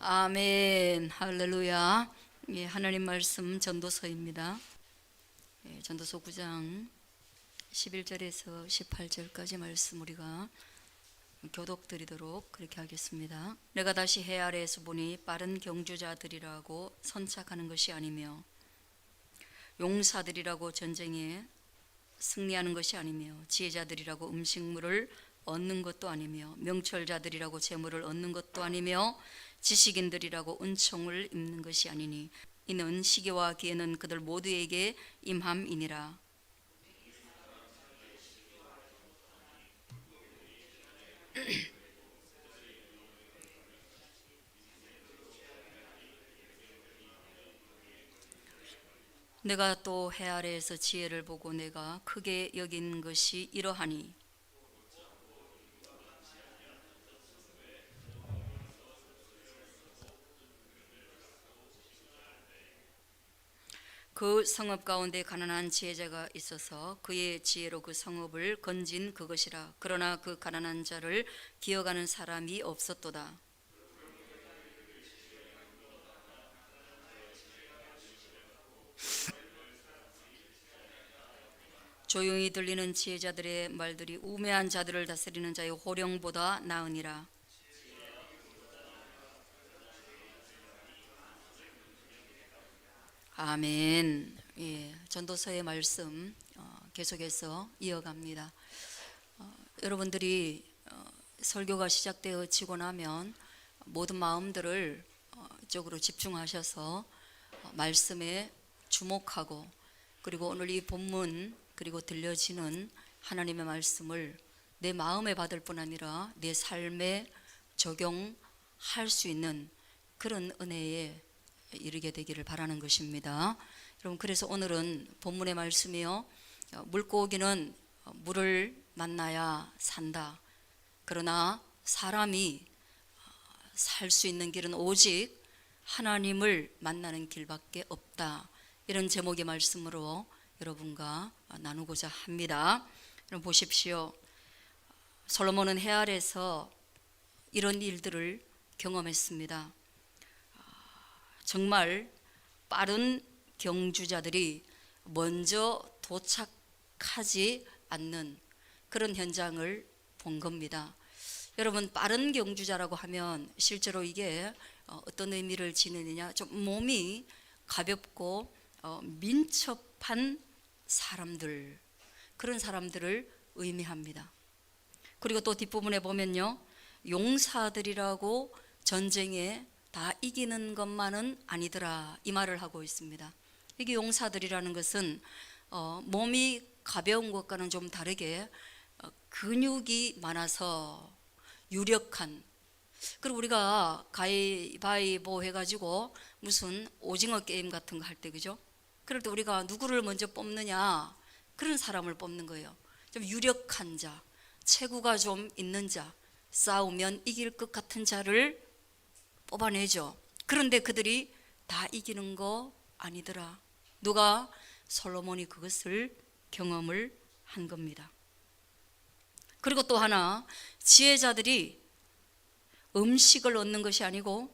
아멘. 할렐루야. 예, 하나님 말씀 전도서입니다. 예, 전도서 9장 11절에서 18절까지 말씀 우리가 교독드리도록 그렇게 하겠습니다. 내가 다시 해 아래에서 보니 빠른 경주자들이라고 선착하는 것이 아니며 용사들이라고 전쟁에 승리하는 것이 아니며 지혜자들이라고 음식물을 얻는 것도 아니며 명철자들이라고 재물을 얻는 것도 아니며 지식인들이라고 은총을 입는 것이 아니니 이는 시기와 기회는 그들 모두에게 임함이니라. 내가 또 해 아래에서 지혜를 보고 내가 크게 여긴 것이 이러하니 그 성읍 가운데 가난한 지혜자가 있어서 그의 지혜로 그 성읍을 건진 그것이라. 그러나 그 가난한 자를 기억하는 사람이 없었도다. 조용히 들리는 지혜자들의 말들이 우매한 자들을 다스리는 자의 호령보다 나으니라. 아멘. 예, 전도서의 말씀 계속해서 이어갑니다. 여러분들이 설교가 시작되어지고 나면 모든 마음들을 이쪽으로 집중하셔서 말씀에 주목하고, 그리고 오늘 이 본문 그리고 들려지는 하나님의 말씀을 내 마음에 받을 뿐 아니라 내 삶에 적용할 수 있는 그런 은혜에 이르게 되기를 바라는 것입니다. 여러분, 그래서 오늘은 본문의 말씀이요, 물고기는 물을 만나야 산다. 그러나 사람이 살 수 있는 길은 오직 하나님을 만나는 길밖에 없다. 이런 제목의 말씀으로 여러분과 나누고자 합니다. 여러분 보십시오. 솔로몬은 해 아래에서 이런 일들을 경험했습니다. 정말 빠른 경주자들이 먼저 도착하지 않는 그런 현장을 본 겁니다. 여러분, 빠른 경주자라고 하면 실제로 이게 어떤 의미를 지니느냐, 좀 몸이 가볍고 민첩한 사람들, 그런 사람들을 의미합니다. 그리고 또 뒷부분에 보면요, 용사들이라고 전쟁에 다 이기는 것만은 아니더라, 이 말을 하고 있습니다. 이게 용사들이라는 것은 몸이 가벼운 것과는 좀 다르게 근육이 많아서 유력한, 그리고 우리가 가위바위보 해가지고 무슨 오징어 게임 같은 거 할 때, 그죠? 그럴 때 우리가 누구를 먼저 뽑느냐, 그런 사람을 뽑는 거예요. 좀 유력한 자, 체구가 좀 있는 자, 싸우면 이길 것 같은 자를 뽑아내죠. 그런데 그들이 다 이기는 거 아니더라. 누가? 솔로몬이 그것을 경험을 한 겁니다. 그리고 또 하나, 지혜자들이 음식을 얻는 것이 아니고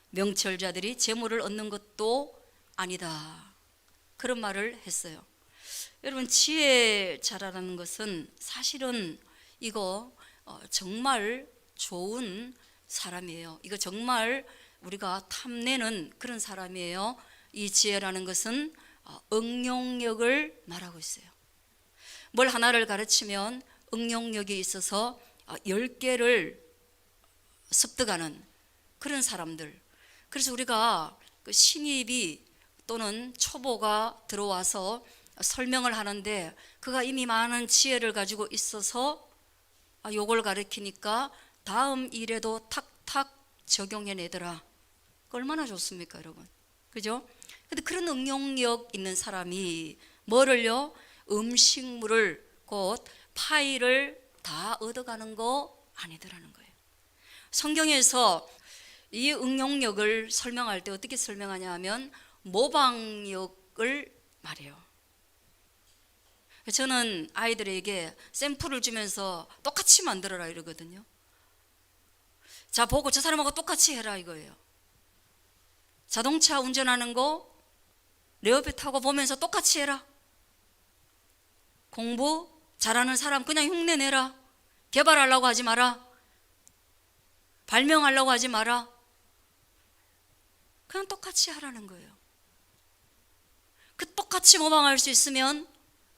명철자들이 재물을 얻는 것도 아니다, 그런 말을 했어요. 여러분, 지혜자라는 것은 사실은 이거 정말 좋은 사람이에요. 이거 정말 우리가 탐내는 그런 사람이에요. 이 지혜라는 것은 응용력을 말하고 있어요. 뭘 하나를 가르치면 응용력이 있어서 10개를 습득하는 그런 사람들. 그래서 우리가 그 신입이 또는 초보가 들어와서 설명을 하는데 그가 이미 많은 지혜를 가지고 있어서 요걸 가르치니까 다음 일에도 탁탁 적용해내더라. 얼마나 좋습니까, 여러분? 그죠? 근데 그런 응용력 있는 사람이 뭐를요? 음식물을, 곧 파일을 다 얻어가는 거 아니더라는 거예요. 성경에서 이 응용력을 설명할 때 어떻게 설명하냐 하면 모방력을 말해요. 저는 아이들에게 샘플을 주면서 똑같이 만들어라 이러거든요. 자, 보고 저 사람하고 똑같이 해라 이거예요. 자동차 운전하는 거 내 옆에 타고 보면서 똑같이 해라. 공부 잘하는 사람 그냥 흉내 내라. 개발하려고 하지 마라. 발명하려고 하지 마라. 그냥 똑같이 하라는 거예요. 그 똑같이 모방할 수 있으면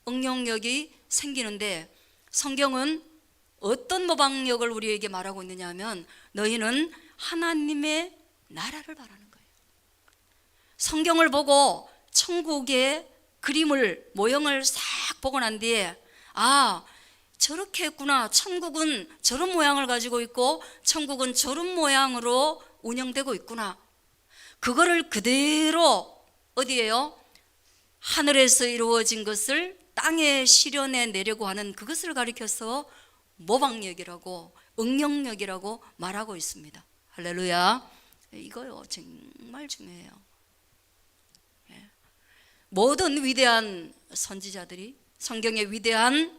응용력이 생기는데, 성경은 어떤 모방력을 우리에게 말하고 있느냐 하면 너희는 하나님의 나라를 바라는 거예요. 성경을 보고 천국의 그림을, 모형을 싹 보고 난 뒤에 아, 저렇게 했구나. 천국은 저런 모양을 가지고 있고 천국은 저런 모양으로 운영되고 있구나. 그거를 그대로 어디에요? 하늘에서 이루어진 것을 땅에 실현해 내려고 하는 그것을 가리켜서 모방력이라고, 응용력이라고 말하고 있습니다. 할렐루야. 이거요 정말 중요해요. 모든 위대한 선지자들이, 성경의 위대한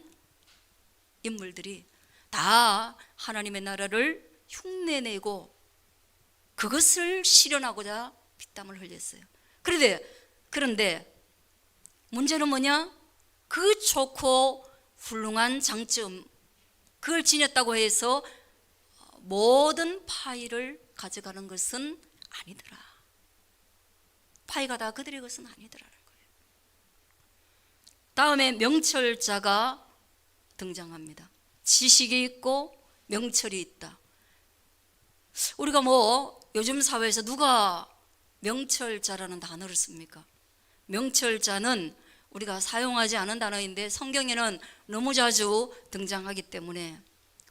인물들이 다 하나님의 나라를 흉내내고 그것을 실현하고자 피땀을 흘렸어요. 그런데 문제는 뭐냐? 그 좋고 훌륭한 장점, 그걸 지녔다고 해서 모든 파이를 가져가는 것은 아니더라. 파이가 다 그들의 것은 아니더라는 거예요. 다음에 명철자가 등장합니다. 지식이 있고 명철이 있다. 우리가 요즘 사회에서 누가 명철자라는 단어를 씁니까? 명철자는 우리가 사용하지 않은 단어인데 성경에는 너무 자주 등장하기 때문에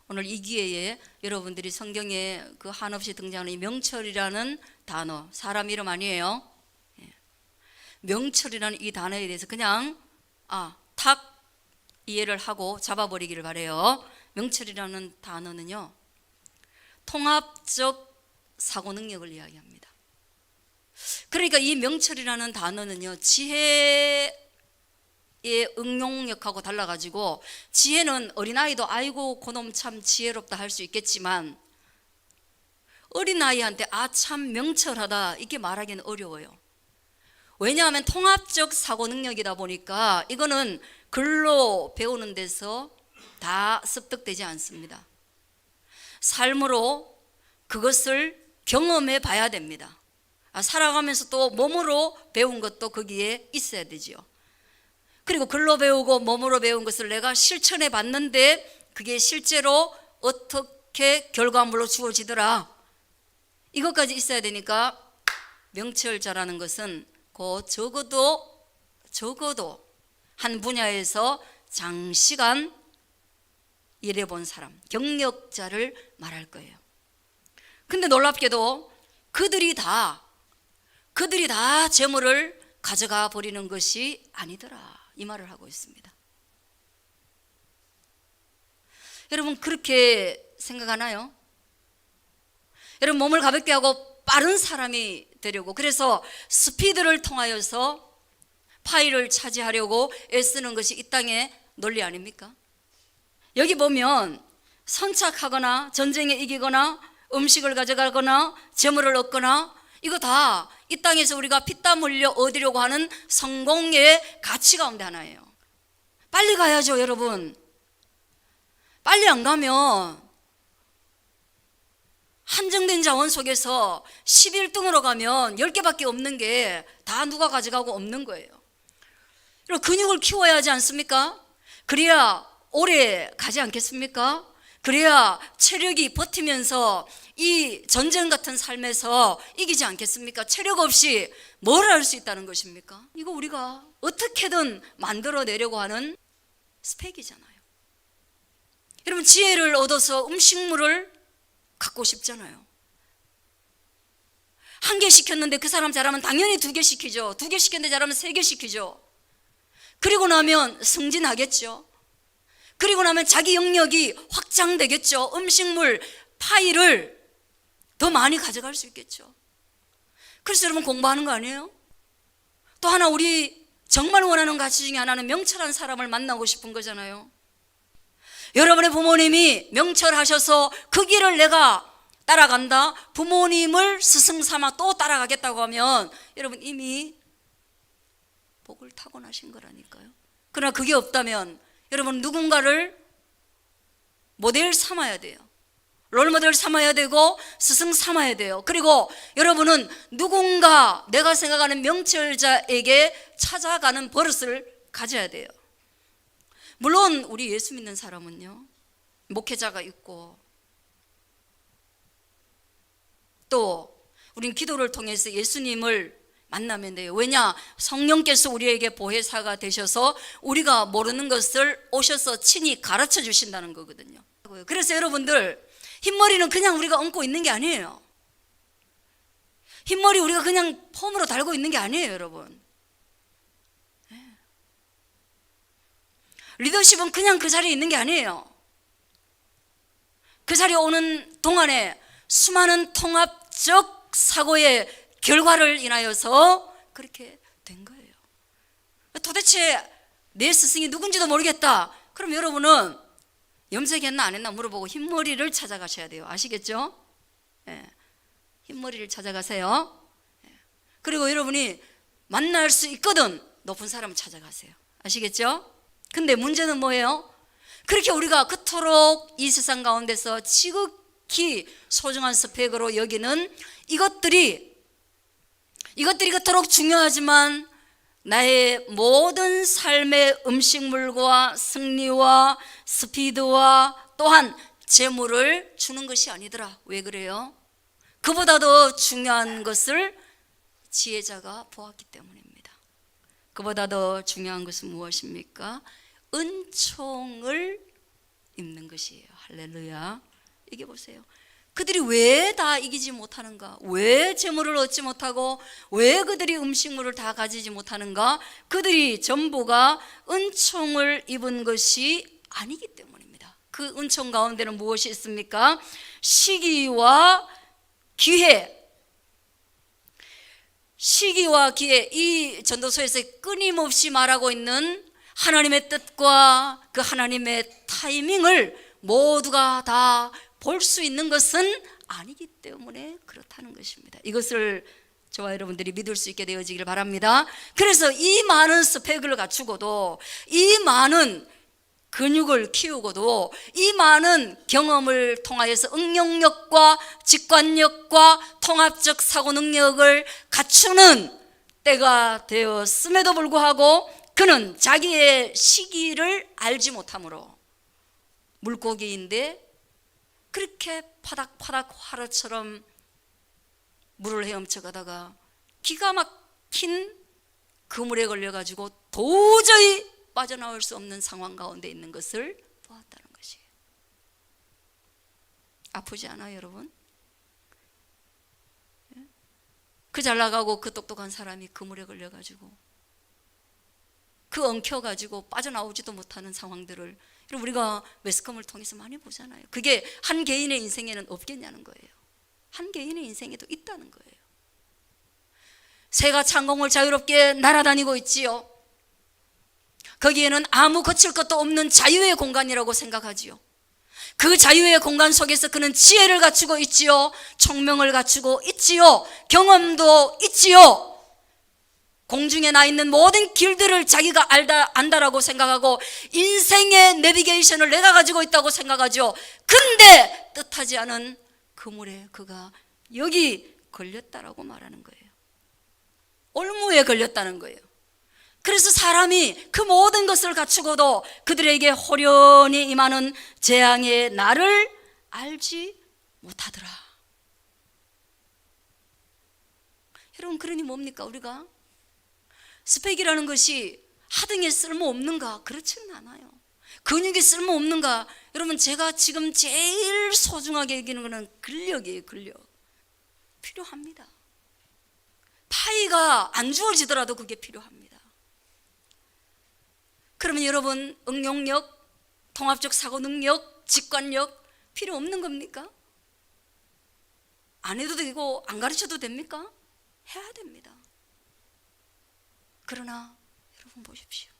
오늘 이 기회에 여러분들이 성경에 그 한없이 등장하는 이 명철이라는 단어, 사람 이름 아니에요. 명철이라는 이 단어에 대해서 그냥 탁 이해를 하고 잡아버리기를 바래요. 명철이라는 단어는요, 통합적 사고 능력을 이야기합니다. 그러니까 이 명철이라는 단어는요, 지혜의 응용력하고 달라가지고, 지혜는 어린아이도 아이고 그놈 참 지혜롭다 할 수 있겠지만 어린아이한테 참 명철하다 이렇게 말하기는 어려워요. 왜냐하면 통합적 사고 능력이다 보니까 이거는 글로 배우는 데서 다 습득되지 않습니다. 삶으로 그것을 경험해 봐야 됩니다. 살아가면서 또 몸으로 배운 것도 거기에 있어야 되지요. 그리고 글로 배우고 몸으로 배운 것을 내가 실천해 봤는데 그게 실제로 어떻게 결과물로 주어지더라, 이것까지 있어야 되니까 명철자라는 것은 적어도 한 분야에서 장시간 일해본 사람, 경력자를 말할 거예요. 근데 놀랍게도 그들이 다 재물을 가져가 버리는 것이 아니더라, 이 말을 하고 있습니다. 여러분 그렇게 생각하나요? 여러분 몸을 가볍게 하고 빠른 사람이 되려고, 그래서 스피드를 통하여서 파이를 차지하려고 애쓰는 것이 이 땅의 논리 아닙니까? 여기 보면 선착하거나 전쟁에 이기거나 음식을 가져가거나 재물을 얻거나, 이거 다 이 땅에서 우리가 피땀 흘려 얻으려고 하는 성공의 가치 가운데 하나예요. 빨리 가야죠 여러분. 빨리 안 가면 한정된 자원 속에서 11등으로 가면 10개밖에 없는 게 다 누가 가져가고 없는 거예요. 그리고 근육을 키워야 하지 않습니까? 그래야 오래 가지 않겠습니까? 그래야 체력이 버티면서 이 전쟁 같은 삶에서 이기지 않겠습니까? 체력 없이 뭘 할 수 있다는 것입니까? 이거 우리가 어떻게든 만들어내려고 하는 스펙이잖아요. 여러분 지혜를 얻어서 음식물을 갖고 싶잖아요. 1개 시켰는데 그 사람 잘하면 당연히 2개 시키죠. 2개 시켰는데 잘하면 3개 시키죠. 그리고 나면 승진하겠죠. 그리고 나면 자기 영역이 확장되겠죠. 음식물 파이를 더 많이 가져갈 수 있겠죠. 그래서 여러분 공부하는 거 아니에요? 또 하나 우리 정말 원하는 가치 중에 하나는 명철한 사람을 만나고 싶은 거잖아요. 여러분의 부모님이 명철하셔서 그 길을 내가 따라간다, 부모님을 스승 삼아 또 따라가겠다고 하면 여러분 이미 복을 타고나신 거라니까요. 그러나 그게 없다면 여러분 누군가를 모델 삼아야 돼요. 롤모델 삼아야 되고 스승 삼아야 돼요. 그리고 여러분은 누군가 내가 생각하는 명철자에게 찾아가는 버릇을 가져야 돼요. 물론 우리 예수 믿는 사람은요, 목회자가 있고 또 우린 기도를 통해서 예수님을 만나면 돼요. 왜냐? 성령께서 우리에게 보혜사가 되셔서 우리가 모르는 것을 오셔서 친히 가르쳐 주신다는 거거든요. 그래서 여러분들 흰머리는 그냥 우리가 얹고 있는 게 아니에요. 흰머리 우리가 그냥 폼으로 달고 있는 게 아니에요, 여러분. 리더십은 그냥 그 자리에 있는 게 아니에요. 그 자리에 오는 동안에 수많은 통합적 사고의 결과를 인하여서 그렇게 된 거예요. 도대체 내 스승이 누군지도 모르겠다. 그럼 여러분은 염색했나 안 했나 물어보고 흰머리를 찾아가셔야 돼요. 아시겠죠? 예. 흰머리를 찾아가세요. 예. 그리고 여러분이 만날 수 있거든 높은 사람을 찾아가세요. 아시겠죠? 근데 문제는 뭐예요? 그렇게 우리가 그토록 이 세상 가운데서 지극히 소중한 스펙으로 여기는 이것들이 그토록 중요하지만 나의 모든 삶의 음식물과 승리와 스피드와 또한 재물을 주는 것이 아니더라. 왜 그래요? 그보다 더 중요한 것을 지혜자가 보았기 때문입니다. 그보다 더 중요한 것은 무엇입니까? 은총을 입는 것이에요. 할렐루야. 이게 보세요. 그들이 왜 다 이기지 못하는가? 왜 재물을 얻지 못하고 왜 그들이 음식물을 다 가지지 못하는가? 그들이 전부가 은총을 입은 것이 아니기 때문입니다. 그 은총 가운데는 무엇이 있습니까? 시기와 기회. 시기와 기회, 이 전도서에서 끊임없이 말하고 있는 하나님의 뜻과 그 하나님의 타이밍을 모두가 다 볼 수 있는 것은 아니기 때문에 그렇다는 것입니다. 이것을 저와 여러분들이 믿을 수 있게 되어지길 바랍니다. 그래서 이 많은 스펙을 갖추고도, 이 많은 근육을 키우고도, 이 많은 경험을 통하여서 응용력과 직관력과 통합적 사고 능력을 갖추는 때가 되었음에도 불구하고 그는 자기의 시기를 알지 못함으로 물고기인데 그렇게 파닥파닥 화로처럼 물을 헤엄쳐 가다가 기가 막힌 그물에 걸려가지고 도저히 빠져나올 수 없는 상황 가운데 있는 것을 보았다는 것이에요. 아프지 않아요, 여러분? 그 잘 나가고 그 똑똑한 사람이 그물에 걸려가지고 그 엉켜가지고 빠져나오지도 못하는 상황들을 우리가 매스컴을 통해서 많이 보잖아요. 그게 한 개인의 인생에는 없겠냐는 거예요. 한 개인의 인생에도 있다는 거예요. 새가 창공을 자유롭게 날아다니고 있지요. 거기에는 아무 거칠 것도 없는 자유의 공간이라고 생각하지요. 그 자유의 공간 속에서 그는 지혜를 갖추고 있지요. 총명을 갖추고 있지요. 경험도 있지요. 공중에 나 있는 모든 길들을 자기가 안다라고 생각하고 인생의 내비게이션을 내가 가지고 있다고 생각하죠. 근데 뜻하지 않은 그물에 그가 여기 걸렸다라고 말하는 거예요. 올무에 걸렸다는 거예요. 그래서 사람이 그 모든 것을 갖추고도 그들에게 호련히 임하는 재앙의 날을 알지 못하더라. 여러분, 그러니 뭡니까? 우리가 스펙이라는 것이 하등에 쓸모없는가? 그렇지는 않아요. 근육이 쓸모없는가? 여러분, 제가 지금 제일 소중하게 여기는 것은 근력이에요. 근력. 필요합니다. 파이가 안 주어지더라도 그게 필요합니다. 그러면 여러분, 응용력, 통합적 사고 능력, 직관력 필요 없는 겁니까? 안 해도 되고 안 가르쳐도 됩니까? 해야 됩니다. 그러나 여러분 보십시오.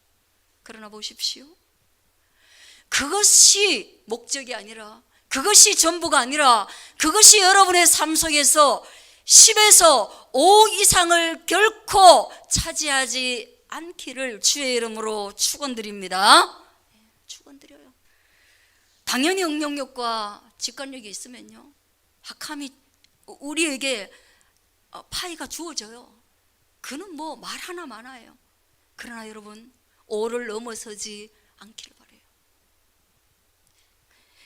그것이 목적이 아니라 그것이 전부가 아니라 그것이 여러분의 삶 속에서 10에서 5 이상을 결코 차지하지 않기를 주의 이름으로 축원드립니다. 축원드려요. 당연히 응용력과 직관력이 있으면요, 학함이 우리에게 파이가 주어져요. 그는 뭐 말 하나 많아요. 그러나 여러분, 5를 넘어서지 않기를 바라요.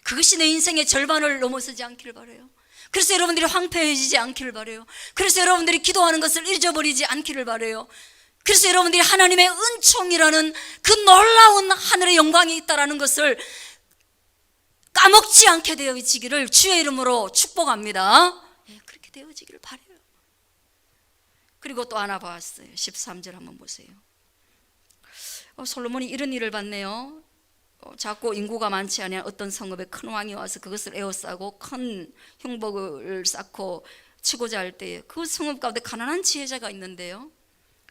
그것이 내 인생의 절반을 넘어서지 않기를 바라요. 그래서 여러분들이 황폐해지지 않기를 바라요. 그래서 여러분들이 기도하는 것을 잊어버리지 않기를 바라요. 그래서 여러분들이 하나님의 은총이라는 그 놀라운 하늘의 영광이 있다는 것을 까먹지 않게 되어지기를 주의 이름으로 축복합니다. 그렇게 되어지기를 바라요. 그리고 또 하나 봤어요. 13절 한번 보세요. 솔로몬이 이런 일을 봤네요. 작고 인구가 많지 않은 어떤 성읍에 큰 왕이 와서 그것을 에워싸고 큰 흉복을 쌓고 치고자 할 때에 그 성읍 가운데 가난한 지혜자가 있는데요,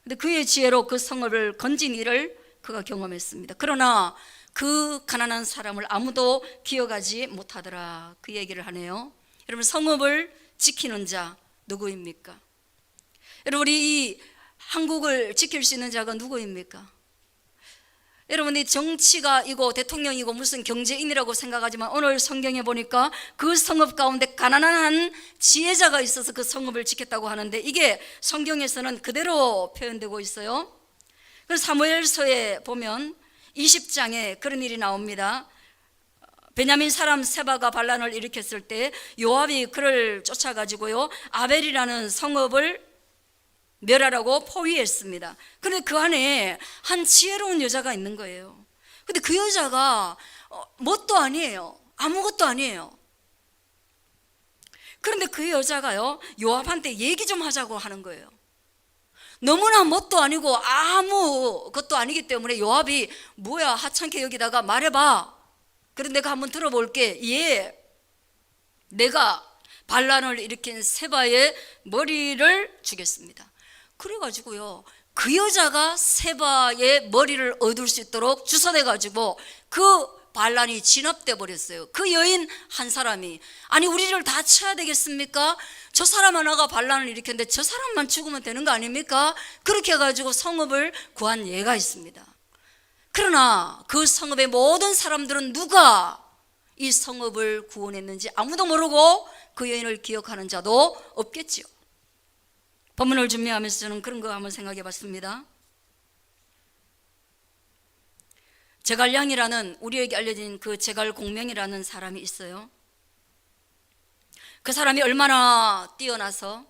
근데 그의 지혜로 그 성읍을 건진 일을 그가 경험했습니다. 그러나 그 가난한 사람을 아무도 기억하지 못하더라, 그 얘기를 하네요. 여러분, 성읍을 지키는 자 누구입니까? 여러분, 우리 이 한국을 지킬 수 있는 자가 누구입니까? 여러분이 정치가 이고 대통령이고 무슨 경제인이라고 생각하지만 오늘 성경에 보니까 그 성읍 가운데 가난한 한 지혜자가 있어서 그 성읍을 지켰다고 하는데, 이게 성경에서는 그대로 표현되고 있어요. 그래서 사무엘서에 보면 20장에 그런 일이 나옵니다. 베냐민 사람 세바가 반란을 일으켰을 때 요압이 그를 쫓아가지고요, 아벨이라는 성읍을 멸하라고 포위했습니다. 그런데 그 안에 한 지혜로운 여자가 있는 거예요. 근데 그 여자가 뭣도 아니에요. 아무것도 아니에요. 그런데 그 여자가요, 요압한테 얘기 좀 하자고 하는 거예요. 너무나 뭣도 아니고 아무것도 아니기 때문에 요압이 뭐야 하찮게 여기다가 말해봐. 그래 내가 한번 들어볼게. 예, 내가 반란을 일으킨 세바의 머리를 주겠습니다. 그래가지고요, 그 여자가 세바의 머리를 얻을 수 있도록 주선해가지고 그 반란이 진압돼 버렸어요. 그 여인 한 사람이, 아니 우리를 다 쳐야 되겠습니까? 저 사람 하나가 반란을 일으켰는데 저 사람만 죽으면 되는 거 아닙니까? 그렇게 해가지고 성읍을 구한 예가 있습니다. 그러나 그 성읍의 모든 사람들은 누가 이 성읍을 구원했는지 아무도 모르고 그 여인을 기억하는 자도 없겠지요. 본문을 준비하면서 저는 그런 거 한번 생각해 봤습니다. 제갈량이라는, 우리에게 알려진 그 제갈공명이라는 사람이 있어요. 그 사람이 얼마나 뛰어나서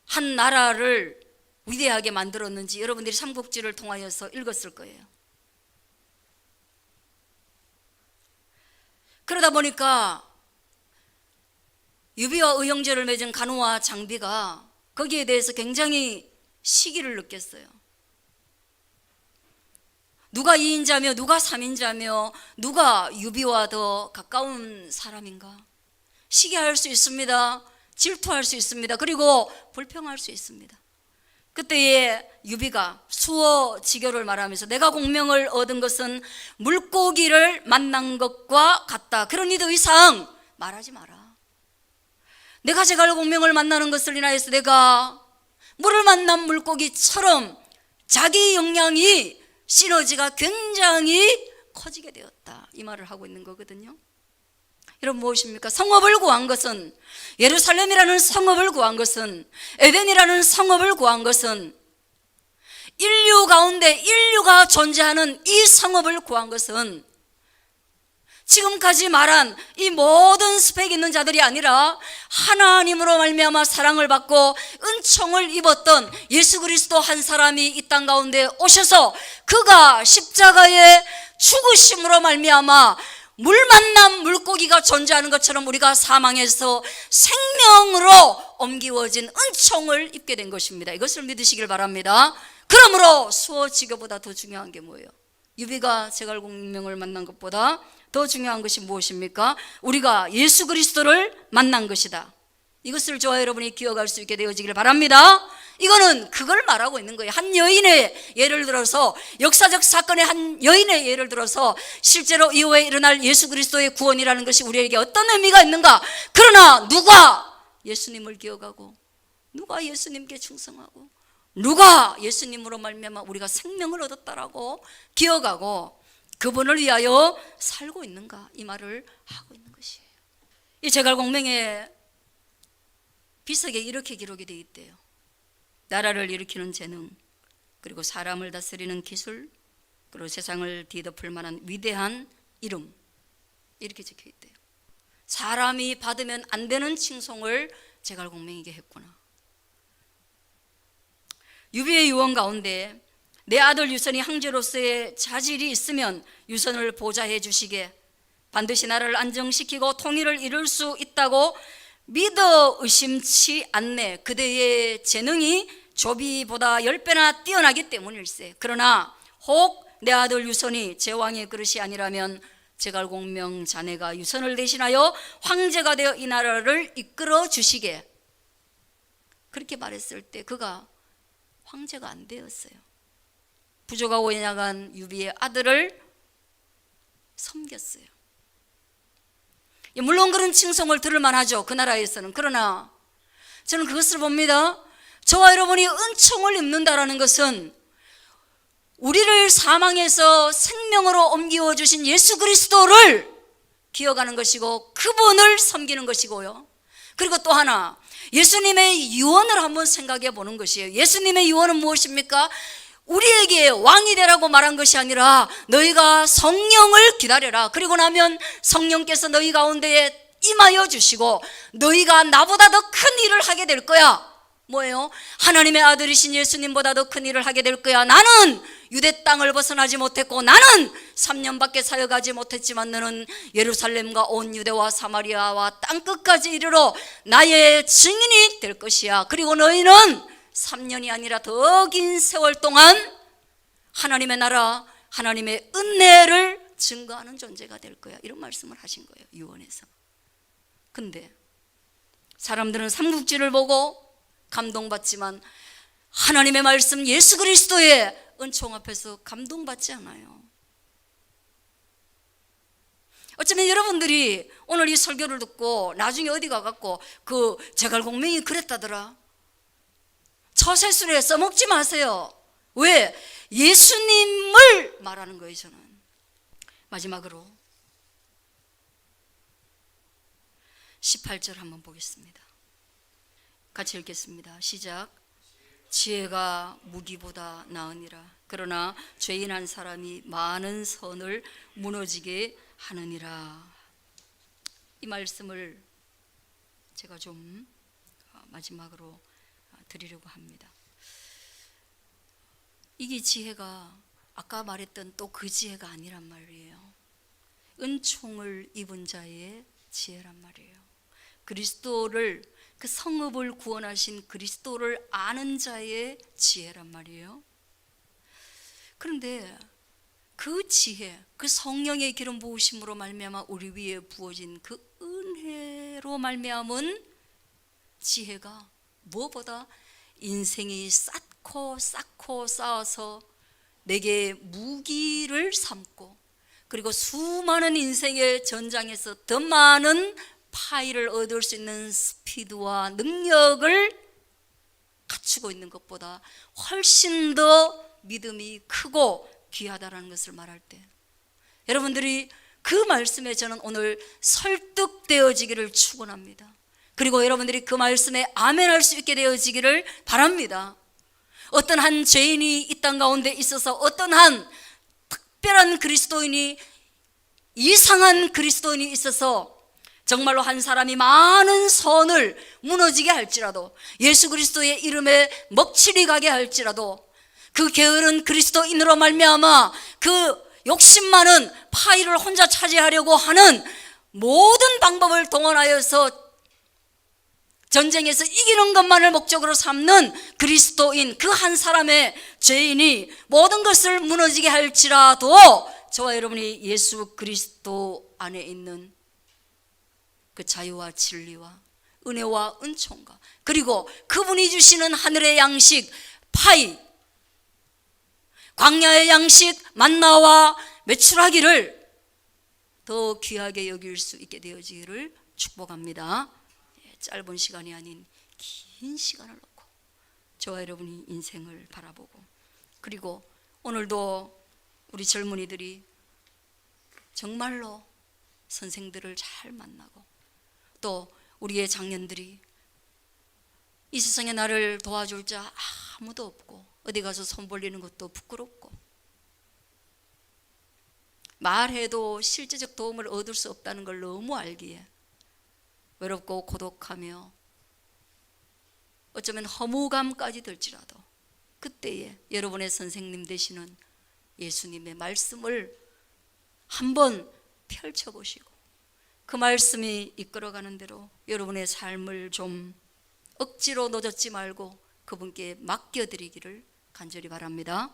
한 나라를 위대하게 만들었는지 여러분들이 삼국지를 통하여서 읽었을 거예요. 그러다 보니까 유비와 의형제를 맺은 간호와 장비가 거기에 대해서 굉장히 시기를 느꼈어요. 누가 2인자며 누가 3인자며 누가 유비와 더 가까운 사람인가? 시기할 수 있습니다. 질투할 수 있습니다. 그리고 불평할 수 있습니다. 그때에 유비가 수어지교를 말하면서 내가 공명을 얻은 것은 물고기를 만난 것과 같다. 그러니 더 이상 말하지 마라. 내가 제갈공명을 만나는 것을 인하여서 내가 물을 만난 물고기처럼 자기 역량이 시너지가 굉장히 커지게 되었다, 이 말을 하고 있는 거거든요. 여러분, 무엇입니까? 성읍을 구한 것은, 예루살렘이라는 성읍을 구한 것은, 에덴이라는 성읍을 구한 것은, 인류 가운데 인류가 존재하는 이 성읍을 구한 것은 지금까지 말한 이 모든 스펙 있는 자들이 아니라 하나님으로 말미암아 사랑을 받고 은총을 입었던 예수 그리스도 한 사람이 이 땅 가운데 오셔서 그가 십자가의 죽으심으로 말미암아 물 만난 물고기가 존재하는 것처럼 우리가 사망에서 생명으로 옮기워진 은총을 입게 된 것입니다. 이것을 믿으시길 바랍니다. 그러므로 수어지교보다 더 중요한 게 뭐예요? 유비가 제갈공명을 만난 것보다 더 중요한 것이 무엇입니까? 우리가 예수 그리스도를 만난 것이다. 이것을 저와 여러분이 기억할 수 있게 되어지기를 바랍니다. 이거는 그걸 말하고 있는 거예요. 한 여인의 예를 들어서, 역사적 사건의 한 여인의 예를 들어서 실제로 이후에 일어날 예수 그리스도의 구원이라는 것이 우리에게 어떤 의미가 있는가. 그러나 누가 예수님을 기억하고, 누가 예수님께 충성하고, 누가 예수님으로 말미암아 우리가 생명을 얻었다라고 기억하고 그분을 위하여 살고 있는가, 이 말을 하고 있는 것이에요. 이 제갈공명의 비석에 이렇게 기록이 되어 있대요. 나라를 일으키는 재능, 그리고 사람을 다스리는 기술, 그리고 세상을 뒤덮을 만한 위대한 이름, 이렇게 적혀 있대요. 사람이 받으면 안 되는 칭송을 제갈공명에게 했구나. 유비의 유언 가운데 내 아들 유선이 황제로서의 자질이 있으면 유선을 보좌해 주시게, 반드시 나라를 안정시키고 통일을 이룰 수 있다고 믿어 의심치 않네. 그대의 재능이 조비보다 10배나 뛰어나기 때문일세. 그러나 혹 내 아들 유선이 제왕의 그릇이 아니라면 제갈공명 자네가 유선을 대신하여 황제가 되어 이 나라를 이끌어 주시게. 그렇게 말했을 때 그가 황제가 안 되었어요. 부족하고 연약한 유비의 아들을 섬겼어요. 물론 그런 칭송을 들을 만하죠, 그 나라에서는. 그러나 저는 그것을 봅니다. 저와 여러분이 은총을 입는다라는 것은 우리를 사망에서 생명으로 옮겨 주신 예수 그리스도를 기억하는 것이고 그분을 섬기는 것이고요. 그리고 또 하나, 예수님의 유언을 한번 생각해 보는 것이에요. 예수님의 유언은 무엇입니까? 우리에게 왕이 되라고 말한 것이 아니라 너희가 성령을 기다려라. 그리고 나면 성령께서 너희 가운데에 임하여 주시고 너희가 나보다 더 큰 일을 하게 될 거야. 뭐예요? 하나님의 아들이신 예수님보다 더 큰 일을 하게 될 거야. 나는 유대 땅을 벗어나지 못했고 나는 3년밖에 사역하지 못했지만 너는 예루살렘과 온 유대와 사마리아와 땅끝까지 이르러 나의 증인이 될 것이야. 그리고 너희는 3년이 아니라 더 긴 세월 동안 하나님의 나라, 하나님의 은혜를 증거하는 존재가 될 거야. 이런 말씀을 하신 거예요, 유언에서. 근데 사람들은 삼국지를 보고 감동받지만 하나님의 말씀, 예수 그리스도의 은총 앞에서 감동받지 않아요. 어쩌면 여러분들이 오늘 이 설교를 듣고 나중에 어디 가갖고 그 제갈공명이 그랬다더라, 처세술에 써먹지 마세요. 왜? 예수님을 말하는 거예요. 저는 마지막으로 18절 한번 보겠습니다. 같이 읽겠습니다. 시작. 지혜가 무기보다 나으니라. 그러나 죄인 한 사람이 많은 선을 무너지게 하느니라. 이 말씀을 제가 좀 마지막으로 드리려고 합니다. 이게 지혜가 아까 말했던 또 그 지혜가 아니란 말이에요. 은총을 입은 자의 지혜란 말이에요. 그리스도를, 그 성읍을 구원하신 그리스도를 아는 자의 지혜란 말이에요. 그런데 그 지혜, 그 성령의 기름 부으심으로 말미암아 우리 위에 부어진 그 은혜로 말미암은 지혜가 무엇보다 인생이 쌓고 쌓아서 내게 무기를 삼고, 그리고 수많은 인생의 전장에서 더 많은 파일을 얻을 수 있는 스피드와 능력을 갖추고 있는 것보다 훨씬 더 믿음이 크고 귀하다라는 것을 말할 때, 여러분들이 그 말씀에 저는 오늘 설득되어지기를 축원합니다. 그리고 여러분들이 그 말씀에 아멘할 수 있게 되어지기를 바랍니다. 어떤 한 죄인이 이 땅 가운데 있어서 어떤 한 특별한 그리스도인이, 이상한 그리스도인이 있어서 정말로 한 사람이 많은 선을 무너지게 할지라도, 예수 그리스도의 이름에 먹칠이 가게 할지라도, 그 게으른 그리스도인으로 말미암아 그 욕심 많은 파일을 혼자 차지하려고 하는 모든 방법을 동원하여서 전쟁에서 이기는 것만을 목적으로 삼는 그리스도인, 그 한 사람의 죄인이 모든 것을 무너지게 할지라도 저와 여러분이 예수 그리스도 안에 있는 그 자유와 진리와 은혜와 은총과 그리고 그분이 주시는 하늘의 양식 파이, 광야의 양식 만나와 메추라기를 더 귀하게 여길 수 있게 되어지기를 축복합니다. 짧은 시간이 아닌 긴 시간을 놓고 저와 여러분이 인생을 바라보고, 그리고 오늘도 우리 젊은이들이 정말로 선생들을 잘 만나고, 또 우리의 장년들이 이 세상에 나를 도와줄 자 아무도 없고 어디 가서 손 벌리는 것도 부끄럽고 말해도 실제적 도움을 얻을 수 없다는 걸 너무 알기에 외롭고 고독하며 어쩌면 허무감까지 들지라도 그때에 여러분의 선생님 되시는 예수님의 말씀을 한번 펼쳐보시고 그 말씀이 이끌어가는 대로 여러분의 삶을 좀 억지로 노젓지 말고 그분께 맡겨드리기를 간절히 바랍니다.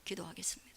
기도하겠습니다.